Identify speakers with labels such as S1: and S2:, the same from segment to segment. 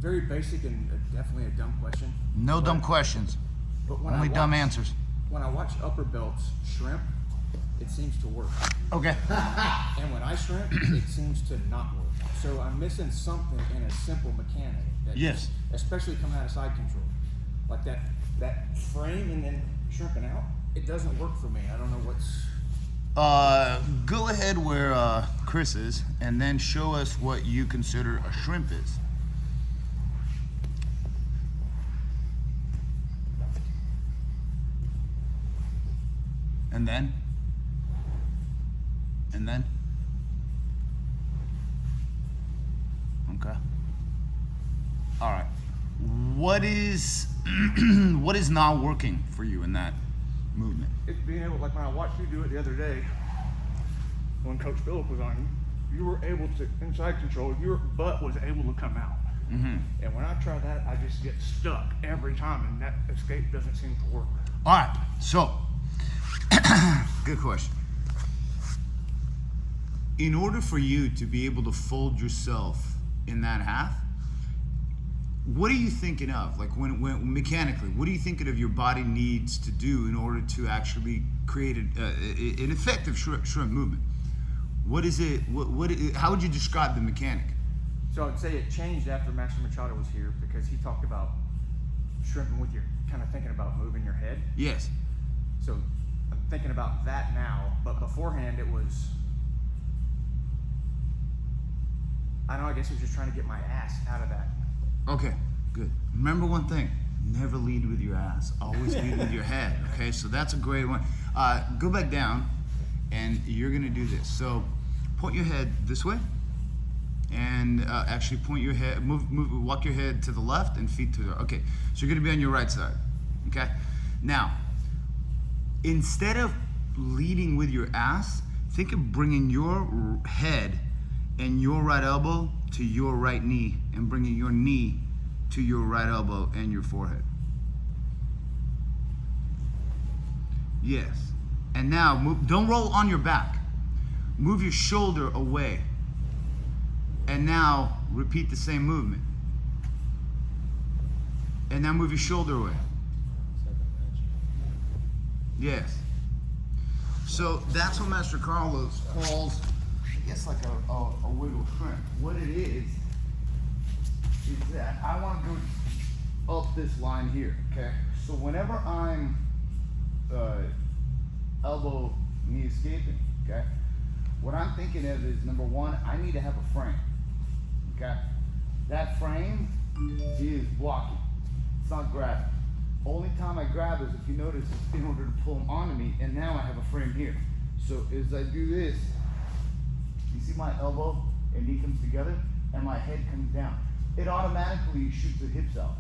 S1: very basic and definitely a dumb question.
S2: No dumb questions.
S1: But when
S2: Only dumb answers.
S1: When I watch upper belts shrimp, it seems to work.
S2: Okay.
S1: And when I shrimp, it seems to not work. So I'm missing something in a simple mechanic. That
S2: Yes.
S1: Especially coming out of side control. Like that frame and then shrimping out, it doesn't work for me. I don't know what's...
S2: Go ahead where Chris is, and then show us what you consider a shrimp is. And then? And then? Okay. All right. What is what is not working for you in that movement?
S1: It's being able, like when I watched you do it the other day, when Coach Phillip was on you were able to, inside control, your butt was able to come out.
S2: Mm-hmm.
S1: And when I try that, I just get stuck every time, and that escape doesn't seem to work.
S2: All right, so, good question. In order for you to be able to fold yourself in that half, what are you thinking of? Like when mechanically, what are you thinking of your body needs to do in order to actually create an effective shrimp movement? What is it? How would you describe the mechanic?
S1: So I'd say it changed after Master Machado was here, because he talked about shrimping with your, kind of thinking about moving your head.
S2: Yes.
S1: So I'm thinking about that now, but beforehand it was, I don't know, I guess it was just trying to get my ass out of that.
S2: Okay, good. Remember one thing, never lead with your ass, always lead with your head, okay? So that's a great one. Go back down, and you're gonna do this. So point your head this way, and actually point your head, walk your head to the left and feet to the, okay. So you're gonna be on your right side, okay? Now, instead of leading with your ass, think of bringing your head and your right elbow to your right knee, and bringing your knee to your right elbow and your forehead. Yes. And now, don't roll on your back. Move your shoulder away. And now, repeat the same movement. And now move your shoulder away. Yes. So that's what Master Carlos calls, I guess, like a wiggle shrimp. What it is that I want to go up this line here, okay? So whenever I'm elbow, knee escaping, okay? What I'm thinking of is, number one, I need to have a frame, okay? That frame is blocking. It's not grabbing. Only time I grab is, if you notice, is in order to pull them onto me, and now I have a frame here. So as I do this, you see my elbow and knee comes together, and my head comes down. It automatically shoots the hips out.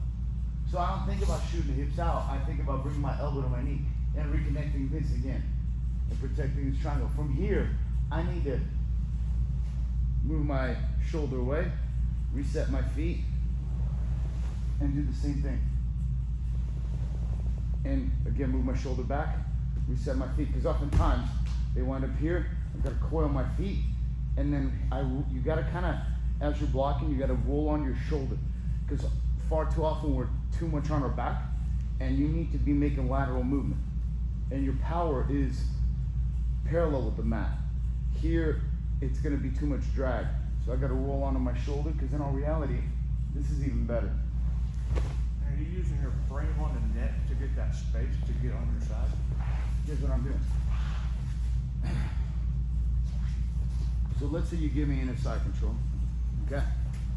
S2: So I don't think about shooting the hips out. I think about bringing my elbow to my knee and reconnecting this again and protecting this triangle. From here, I need to move my shoulder away, reset my feet, and do the same thing. And again, move my shoulder back, reset my feet, because oftentimes they wind up here. I've got to coil my feet, and then you got to kind of, as you're blocking, you got to roll on your shoulder, because far too often we're too much on our back, and you need to be making lateral movement, and your power is parallel with the mat. Here, it's going to be too much drag, so I got to roll onto my shoulder, because in all reality, this is even better.
S1: Are you using your frame on the net to get that space to get on your side?
S2: Here's what I'm doing. So let's say you give me an side control, okay?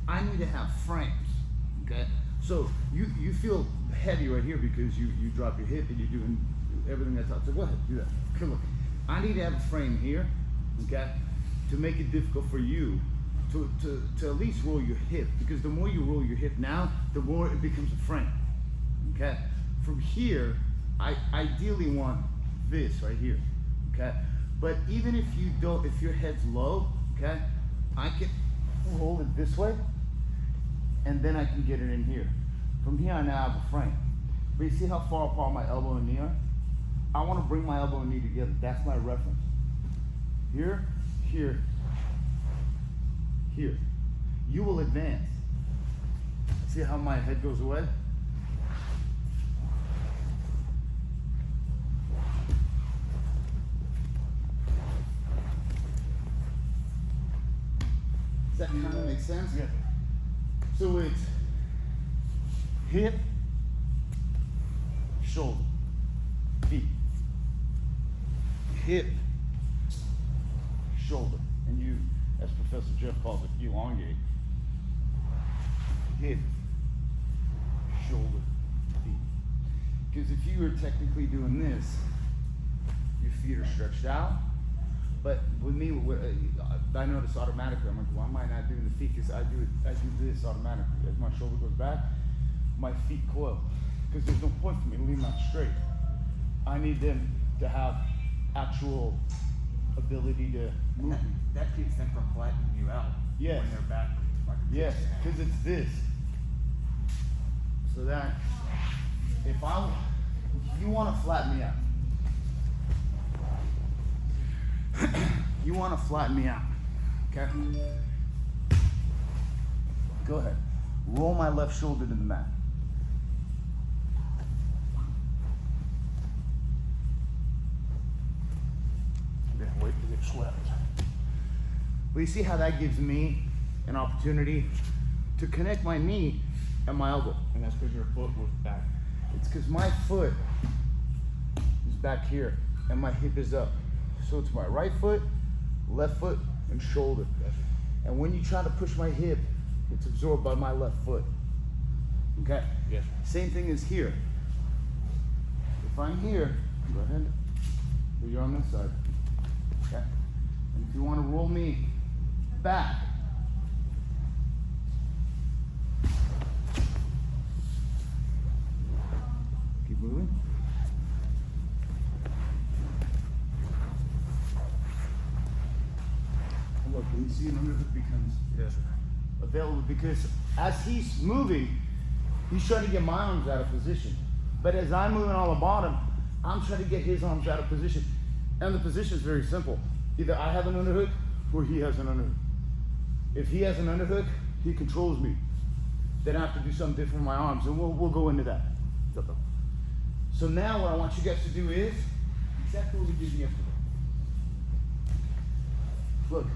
S2: I need to have frames, okay? So you feel heavy right here because you drop your hip and you're doing everything that's out. So go ahead, do that. Okay, look. I need to have a frame here, okay, to make it difficult for you to at least roll your hip, because the more you roll your hip now, the more it becomes a frame, okay? From here, I ideally want this right here, okay? But even if you don't, if your head's low, okay, I can roll it this way, and then I can get it in here. From here, I now have a frame. But you see how far apart my elbow and knee are? I want to bring my elbow and knee together. That's my reference. Here, here, here. You will advance. See how my head goes away? Does that kind of make sense?
S1: Yeah.
S2: So it's hip, shoulder, feet. Hip, shoulder. And you, as Professor Jeff calls it, elongate. Hip, shoulder, feet. Because if you were technically doing this, your feet are stretched out. But with me, I notice automatically, I'm like, why am I not doing the feet? Because I do this automatically. As my shoulder goes back, my feet coil. Because there's no point for me to leave them out straight. I need them to have actual ability to move.
S3: That keeps them from flattening you out.
S2: Yes.
S3: When they're back. Like a
S2: Yes,
S3: kickstand.
S2: because it's this. So that, if you want to flatten me out. You want to flatten me out, okay? Go ahead. Roll my left shoulder to the mat.
S1: Then wait till it swept.
S2: But you see how that gives me an opportunity to connect my knee and my elbow.
S1: And that's because your foot was back.
S2: It's because my foot is back here and my hip is up. So it's my right foot, left foot, and shoulder. And when you try to push my hip, it's absorbed by my left foot. Okay?
S1: Yes.
S2: Same thing as here. If I'm here, go ahead. But you're on this side. Okay? And if you want to roll me back, keep moving. And look, can you see an underhook becomes
S1: Yes, sir.
S2: available because as he's moving, he's trying to get my arms out of position. But as I'm moving on the bottom, I'm trying to get his arms out of position. And the position is very simple. Either I have an underhook or he has an underhook. If he has an underhook, he controls me. Then I have to do something different with my arms, and we'll go into that. So now what I want you guys to do is exactly what we did yesterday. Look.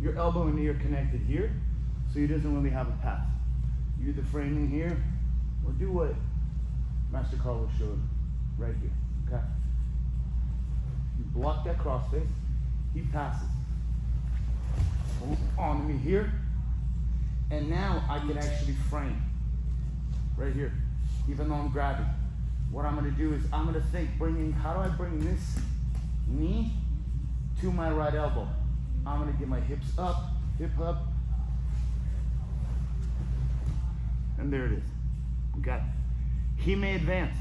S2: Your elbow and knee are connected here, so he doesn't really have a path. You do the framing here, or do what Master Carlos showed right here, okay? You block that crossface, he passes. Hold on to me here, and now I can actually frame right here, even though I'm grabbing. What I'm gonna do is I'm gonna think, how do I bring this knee to my right elbow? I'm gonna get my hips up, hip up, and there it is. Okay. He may advance.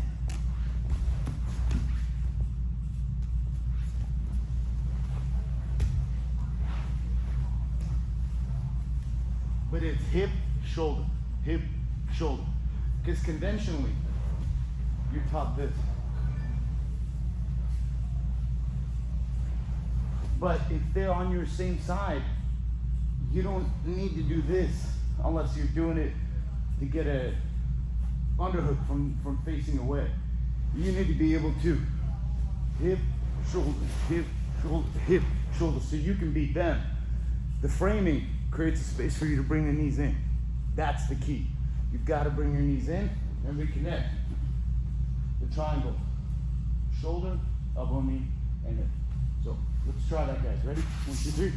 S2: But it's hip, shoulder, hip, shoulder. Because conventionally, you're taught this. But if they're on your same side, you don't need to do this unless you're doing it to get a underhook from facing away. You need to be able to hip, shoulder, hip, shoulder, hip, shoulder, so you can beat them. The framing creates a space for you to bring the knees in. That's the key. You've got to bring your knees in and reconnect. The triangle, shoulder, elbow, knee, and hip. So let's try that, guys. Ready? 1, 2, 3.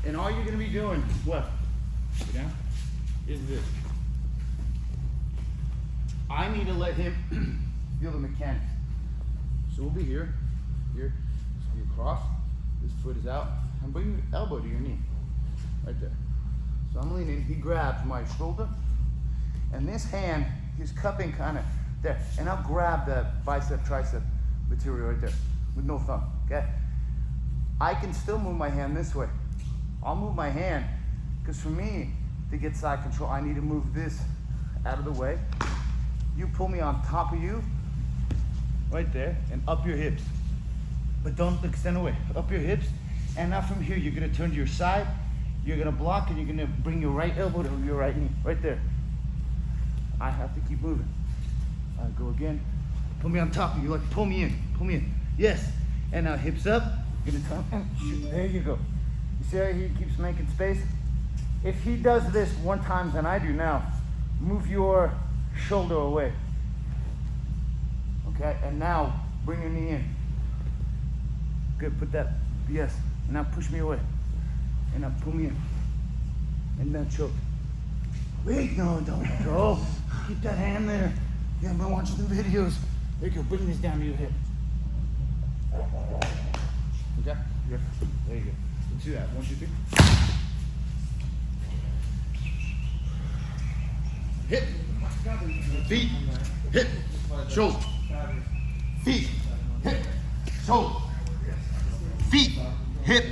S2: And all you're going to be doing, what? Sit down. Is this. I need to let him feel the mechanics. So we'll be here, here, this will be across, this foot is out, and bring your elbow to your knee, right there. So I'm leaning, he grabs my shoulder, and this hand, he's cupping kind of there, and I'll grab that bicep, tricep material right there, with no thumb, okay? I can still move my hand this way. I'll move my hand, because for me, to get side control, I need to move this out of the way. You pull me on top of you, right there, and up your hips. But don't extend away, up your hips. And now from here, you're gonna turn to your side, You're gonna block and you're gonna bring your right elbow to your right knee, right there. I have to keep moving. I go again. Put me on top of you, like pull me in. Yes. And now hips up. You're gonna come and shoot. There you go. You see how he keeps making space? If he does this one time than I do now, move your shoulder away. Okay, and now bring your knee in. Good, put that, yes. And now push me away. And now pull me in. And now choke. Wait, no, don't go. Keep that hand there. Yeah, I've been watching the videos. There you go, bring this down to your hip. Okay? Yeah. There you go. Let's do that. 1, 2, 3. Hip. Feet. Hip. Shoulder. Feet. Hip. Shoulder. Feet. Hip.